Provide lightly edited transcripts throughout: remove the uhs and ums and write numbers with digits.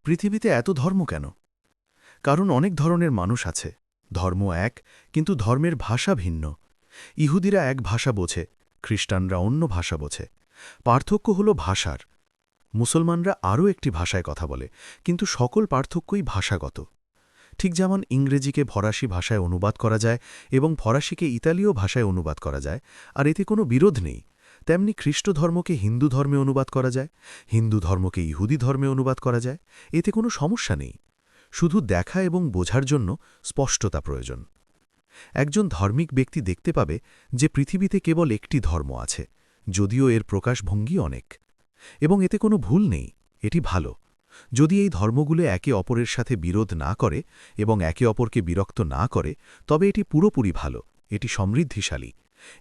পৃথিবীতে এত ধর্ম কেন? কারণ অনেক ধরনের মানুষ আছে। ধর্ম এক, কিন্তু ধর্মের ভাষা ভিন্ন। ইহুদিরা এক ভাষা বোঝে, খ্রিস্টানরা অন্য ভাষা বোঝে। পার্থক্য হল ভাষার। মুসলমানরা আরও একটি ভাষায় কথা বলে, কিন্তু সকল পার্থক্যই ভাষাগত। ঠিক যেমন ইংরেজিকে ফরাসি ভাষায় অনুবাদ করা যায় এবং ফরাসিকে ইতালীয় ভাষায় অনুবাদ করা যায়, আর এতে কোনো বিরোধ নেই, তেমনি খ্রিস্ট ধর্মকে হিন্দু ধর্মে অনুবাদ করা যায়, হিন্দু ধর্মকে ইহুদি ধর্মে অনুবাদ করা যায়, এতে কোনো সমস্যা নেই। শুধু দেখা এবং বোঝার জন্য স্পষ্টতা প্রয়োজন। একজন ধার্মিক ব্যক্তি দেখতে পাবে যে পৃথিবীতে কেবল একটি ধর্ম আছে, যদিও এর প্রকাশভঙ্গি অনেক। এবং এতে কোনো ভুল নেই, এটি ভালো। যদি এই ধর্মগুলো একে অপরের সাথে বিরোধ না করে এবং একে অপরকে বিরক্ত না করে, তবে এটি পুরোপুরি ভালো, এটি সমৃদ্ধিশালী,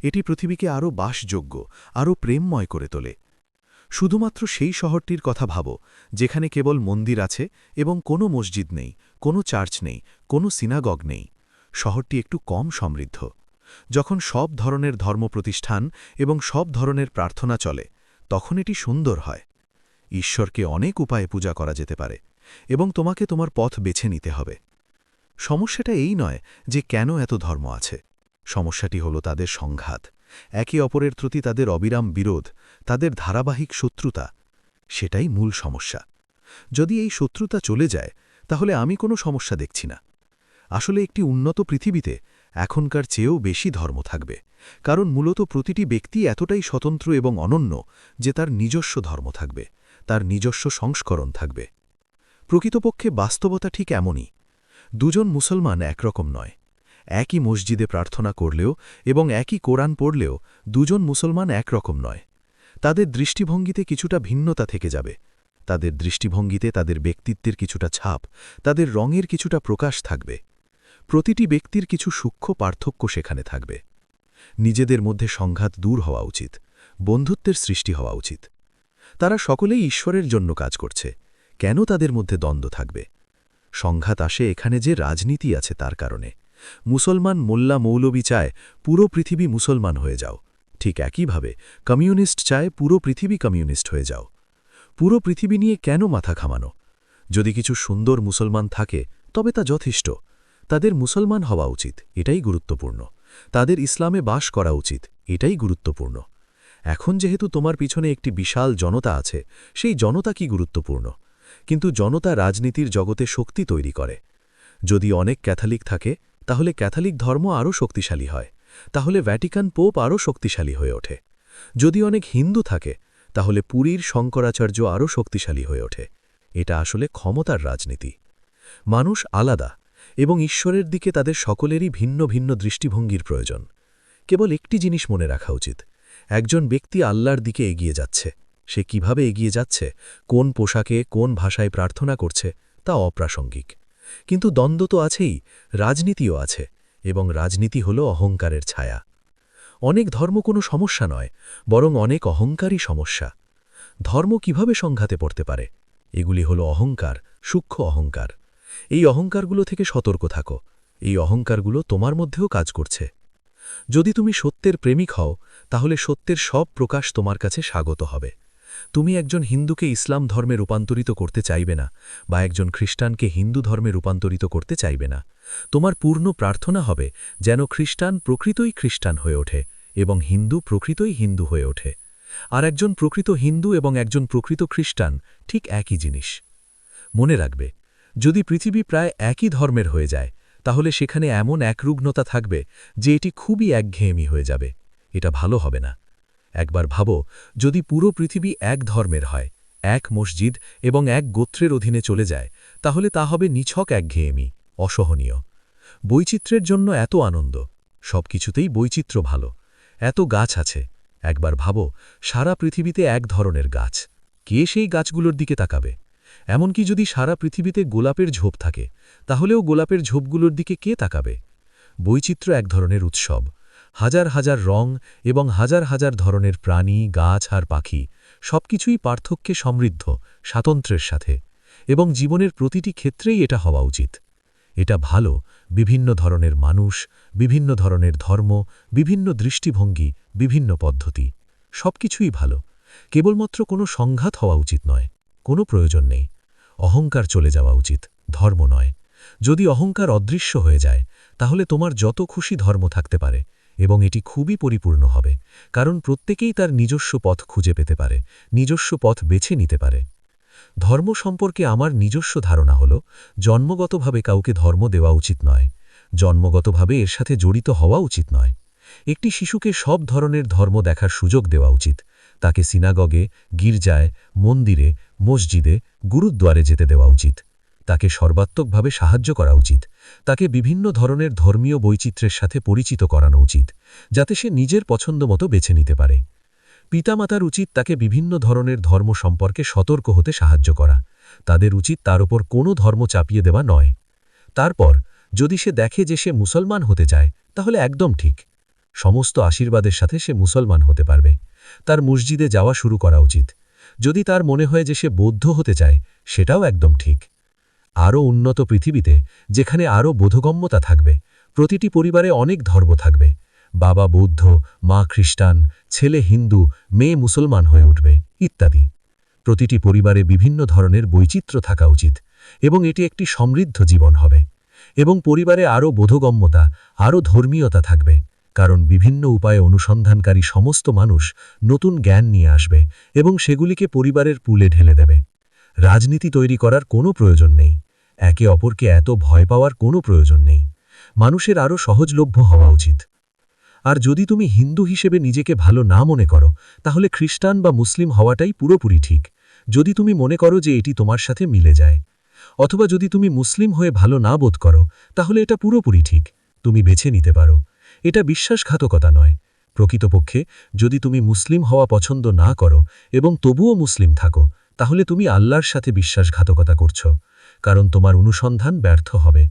এটি পৃথিবীকে আরও বাসযোগ্য, আরও প্রেমময় করে তোলে। শুধুমাত্র সেই শহরটির কথা ভাবো যেখানে কেবল মন্দির আছে এবং কোনো মসজিদ নেই, কোনো চার্চ নেই, কোনো সিনাগগ নেই। শহরটি একটু কম সমৃদ্ধ। যখন সব ধরনের ধর্ম প্রতিষ্ঠান এবং সব ধরনের প্রার্থনা চলে, তখন এটি সুন্দর হয়। ঈশ্বরকে অনেক উপায়ে পূজা করা যেতে পারে, এবং তোমাকে তোমার পথ বেছে নিতে হবে। সমস্যাটা এই নয় যে কেন এত ধর্ম আছে। সমস্যাটি হল তাদের সংঘাত, একে অপরের প্রতি তাদের অবিরাম বিরোধ, তাদের ধারাবাহিক শত্রুতা। সেটাই মূল সমস্যা। যদি এই শত্রুতা চলে যায়, তাহলে আমি কোনো সমস্যা দেখছি না। আসলে একটি উন্নত পৃথিবীতে এখনকার চেয়েও বেশি ধর্ম থাকবে, কারণ মূলত প্রতিটি ব্যক্তি এতটাই স্বতন্ত্র এবং অনন্য যে তার নিজস্ব ধর্ম থাকবে, তার নিজস্ব সংস্করণ থাকবে। প্রকৃতপক্ষে বাস্তবতা ঠিক এমনই। দুজন মুসলমান একরকম নয়। একই মসজিদে প্রার্থনা করলেও এবং একই কোরআন পড়লেও দুজন মুসলমান একরকম নয়। তাদের দৃষ্টিভঙ্গিতে কিছুটা ভিন্নতা থেকে যাবে। তাদের দৃষ্টিভঙ্গিতে তাদের ব্যক্তিত্বের কিছুটা ছাপ, তাদের রঙের কিছুটা প্রকাশ থাকবে। প্রতিটি ব্যক্তির কিছু সূক্ষ্ম পার্থক্য সেখানে থাকবে। নিজেদের মধ্যে সংঘাত দূর হওয়া উচিত, বন্ধুত্বের সৃষ্টি হওয়া উচিত। তারা সকলেই ঈশ্বরের জন্য কাজ করছে, কেন তাদের মধ্যে দ্বন্দ্ব থাকবে? সংঘাত আসে এখানে যে রাজনীতি আছে তার কারণে। মুসলমান মোল্লা মৌলবি চায় পুরো পৃথিবী মুসলমান হয়ে যাও, ঠিক একইভাবে কমিউনিস্ট চায় পুরো পৃথিবী কমিউনিস্ট হয়ে যাও। পুরো পৃথিবী নিয়ে কেন মাথা ঘামানো? যদি কিছু সুন্দর মুসলমান থাকে তবে তা যথেষ্ট। তাদের মুসলমান হওয়া উচিত, এটাই গুরুত্বপূর্ণ। তাদের ইসলামে বাস করা উচিত, এটাই গুরুত্বপূর্ণ। এখন যেহেতু তোমার পিছনে একটি বিশাল জনতা আছে, সেই জনতা কি গুরুত্বপূর্ণ। কিন্তু জনতা রাজনীতির জগতে শক্তি তৈরি করে। যদি অনেক ক্যাথলিক থাকে, তাহলে ক্যাথলিক ধর্ম আরও শক্তিশালী হয়, তাহলে ভ্যাটিকান পোপ আরও শক্তিশালী হয়ে ওঠে। যদি অনেক হিন্দু থাকে, তাহলে পুরীর শঙ্করাচার্য আরও শক্তিশালী হয়ে ওঠে। এটা আসলে ক্ষমতার রাজনীতি। মানুষ আলাদা, এবং ঈশ্বরের দিকে তাদের সকলেরই ভিন্ন ভিন্ন দৃষ্টিভঙ্গির প্রয়োজন। কেবল একটি জিনিস মনে রাখা উচিত, একজন ব্যক্তি আল্লাহর দিকে এগিয়ে যাচ্ছে। সে কিভাবে এগিয়ে যাচ্ছে, কোন পোশাকে, কোন ভাষায় প্রার্থনা করছে, তা অপ্রাসঙ্গিক। কিন্তু দ্বন্দ্ব তো আছেই, রাজনীতিও আছে, এবং রাজনীতি হল অহংকারের ছায়া। অনেক ধর্ম কোনো সমস্যা নয়, বরং অনেক অহংকারই সমস্যা। ধর্ম কিভাবে সংঘাতে পড়তে পারে? এগুলি হল অহংকার, সূক্ষ্ম অহংকার। এই অহংকারগুলো থেকে সতর্ক থাকো। এই অহংকারগুলো তোমার মধ্যেও কাজ করছে। যদি তুমি সত্যের প্রেমিক হও, তাহলে সত্যের সব প্রকাশ তোমার কাছে স্বাগত হবে। তুমি একজন হিন্দুকে ইসলাম ধর্মে রূপান্তরিত করতে চাইবে না, বা একজন খ্রিস্টানকে হিন্দু ধর্মে রূপান্তরিত করতে চাইবে না। তোমার পূর্ণ প্রার্থনা হবে যেন খ্রিস্টান প্রকৃতই খ্রিস্টান হয়ে ওঠে এবং হিন্দু প্রকৃতই হিন্দু হয়ে ওঠে। আর একজন প্রকৃত হিন্দু এবং একজন প্রকৃত খ্রিস্টান ঠিক একই জিনিস। মনে রাখবে, যদি পৃথিবী প্রায় একই ধর্মের হয়ে যায়, তাহলে সেখানে এমন একরুগ্নতা থাকবে যে এটি খুবই একঘেয়েমি হয়ে যাবে। এটা ভালো হবে না। একবার ভাবো, যদি পুরো পৃথিবী এক ধর্মের হয়, এক মসজিদ এবং এক গোত্রের অধীনে চলে যায়, তাহলে তা হবে নিছক একঘেয়েমি, অসহনীয়। বৈচিত্র্যের জন্য এত আনন্দ, সব কিছুতেই বৈচিত্র্য ভালো। এত গাছ আছে, একবার ভাবো সারা পৃথিবীতে এক ধরনের গাছ, কে সেই গাছগুলোর দিকে তাকাবে? এমনকি যদি সারা পৃথিবীতে গোলাপের ঝোপ থাকে, তাহলেও গোলাপের ঝোপগুলোর দিকে কে তাকাবে? বৈচিত্র্য এক ধরনের উৎসব। হাজার হাজার রং এবং হাজার হাজার ধরনের প্রাণী, গাছ আর পাখি, সবকিছুই পার্থক্যে সমৃদ্ধ, স্বাতন্ত্র্যের সাথে। এবং জীবনের প্রতিটি ক্ষেত্রেই এটা হওয়া উচিত। এটা ভালো, বিভিন্ন ধরনের মানুষ, বিভিন্ন ধরনের ধর্ম, বিভিন্ন দৃষ্টিভঙ্গি, বিভিন্ন পদ্ধতি, সবকিছুই ভালো। কেবলমাত্র কোনো সংঘাত হওয়া উচিত নয়, কোনো প্রয়োজন নেই। অহংকার চলে যাওয়া উচিত, ধর্ম নয়। যদি অহংকার অদৃশ্য হয়ে যায় তাহলে তোমার যত খুশি ধর্ম থাকতে পারে, এবং এটি খুবই পরিপূর্ণ হবে, কারণ প্রত্যেকেই তার নিজস্ব পথ খুঁজে পেতে পারে, নিজস্ব পথ বেছে নিতে পারে। ধর্ম সম্পর্কে আমার নিজস্ব ধারণা হল, জন্মগতভাবে কাউকে ধর্ম দেওয়া উচিত নয়, জন্মগতভাবে এর সাথে জড়িত হওয়া উচিত নয়। একটি শিশুকে সব ধরনের ধর্ম দেখার সুযোগ দেওয়া উচিত, তাকে সিনাগগে, গির্জায়, মন্দিরে, মসজিদে, গুরুদ্বারে যেতে দেওয়া উচিত, তাকে সর্বাত্মকভাবে সাহায্য করা উচিত, তাকে বিভিন্ন ধরনের ধর্মীয় বৈচিত্র্যের সাথে পরিচিত করানো উচিত, যাতে সে নিজের পছন্দমতো বেছে নিতে পারে। পিতামাতার উচিত তাকে বিভিন্ন ধরনের ধর্ম সম্পর্কে সতর্ক হতে সাহায্য করা, তাদের উচিত তার ওপর কোনো ধর্ম চাপিয়ে দেওয়া নয়। তারপর যদি সে দেখে যে সে মুসলমান হতে চায়, তাহলে একদম ঠিক, সমস্ত আশীর্বাদের সাথে সে মুসলমান হতে পারবে, তার মসজিদে যাওয়া শুরু করা উচিত। যদি তার মনে হয় যে সে বৌদ্ধ হতে চায়, সেটাও একদম ঠিক। আরও উন্নত পৃথিবীতে, যেখানে আরও বোধগম্যতা থাকবে, প্রতিটি পরিবারে অনেক ধর্ম থাকবে, বাবা বৌদ্ধ, মা খ্রিস্টান, ছেলে হিন্দু, মেয়ে মুসলমান হয়ে উঠবে, ইত্যাদি। প্রতিটি পরিবারে বিভিন্ন ধরনের বৈচিত্র্য থাকা উচিত, এবং এটি একটি সমৃদ্ধ জীবন হবে। এবং পরিবারে আরও বোধগম্যতা, আরও ধর্মীয়তা থাকবে, কারণ বিভিন্ন উপায়ে অনুসন্ধানকারী সমস্ত মানুষ নতুন জ্ঞান নিয়ে আসবে এবং সেগুলিকে পরিবারের পুলে ঢেলে দেবে। রাজনীতি তৈরি করার কোনো প্রয়োজন নেই, একে অপরকে এত ভয় পাওয়ার কোনো প্রয়োজন নেই। মানুষের আরও সহজলভ্য হওয়া উচিত। আর যদি তুমি হিন্দু হিসেবে নিজেকে ভালো না মনে করো, তাহলে খ্রিস্টান বা মুসলিম হওয়াটাই পুরোপুরি ঠিক, যদি তুমি মনে করো যে এটি তোমার সাথে মিলে যায়। অথবা যদি তুমি মুসলিম হয়ে ভালো না বোধ করো, তাহলে এটা পুরোপুরি ঠিক, তুমি বেছে নিতে পারো। এটা বিশ্বাসঘাতকতা নয়। প্রকৃতপক্ষে যদি তুমি মুসলিম হওয়া পছন্দ না করো এবং তবুও মুসলিম থাকো, তাহলে তুমি আল্লাহর সাথে বিশ্বাসঘাতকতা করছো, কারণ তোমার অনুসন্ধান ব্যর্থ হবে।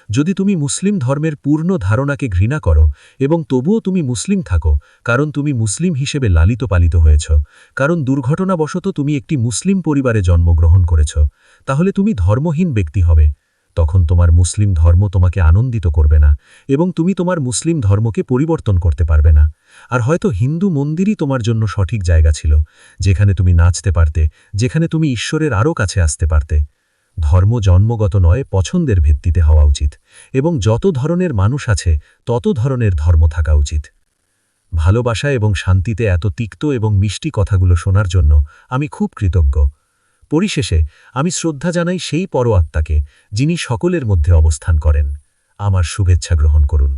যদি তুমি মুসলিম ধর্মের পূর্ণ ধারণাকে ঘৃণা করো এবং তবুও তুমি মুসলিম থাকো, কারণ তুমি মুসলিম হিসেবে লালিত পালিত হয়েছ, কারণ দুর্ঘটনাবশত তুমি একটি মুসলিম পরিবারে জন্মগ্রহণ করেছ, তাহলে তুমি ধর্মহীন ব্যক্তি হবে। তখন তোমার মুসলিম ধর্ম তোমাকে আনন্দিত করবে না এবং তুমি তোমার মুসলিম ধর্মকে পরিবর্তন করতে পারবে না। আর হয়তো হিন্দু মন্দিরই তোমার জন্য সঠিক জায়গা ছিল, যেখানে তুমি নাচতে পারতে, যেখানে তুমি ঈশ্বরের আরও কাছে আসতে পারতে। ধর্ম জন্মগত নয়, পছন্দের ভিত্তিতে হওয়া উচিত, এবং যত ধরনের মানুষ আছে তত ধরনের ধর্ম থাকা উচিত। ভালোবাসা এবং শান্তিতে এত তিক্ত এবং মিষ্টি কথাগুলো শোনার জন্য আমি খুব কৃতজ্ঞ। পরিশেষে আমি শ্রদ্ধা জানাই সেই পরআত্মাকে, যিনি সকলের মধ্যে অবস্থান করেন। আমার শুভেচ্ছা গ্রহণ করুন।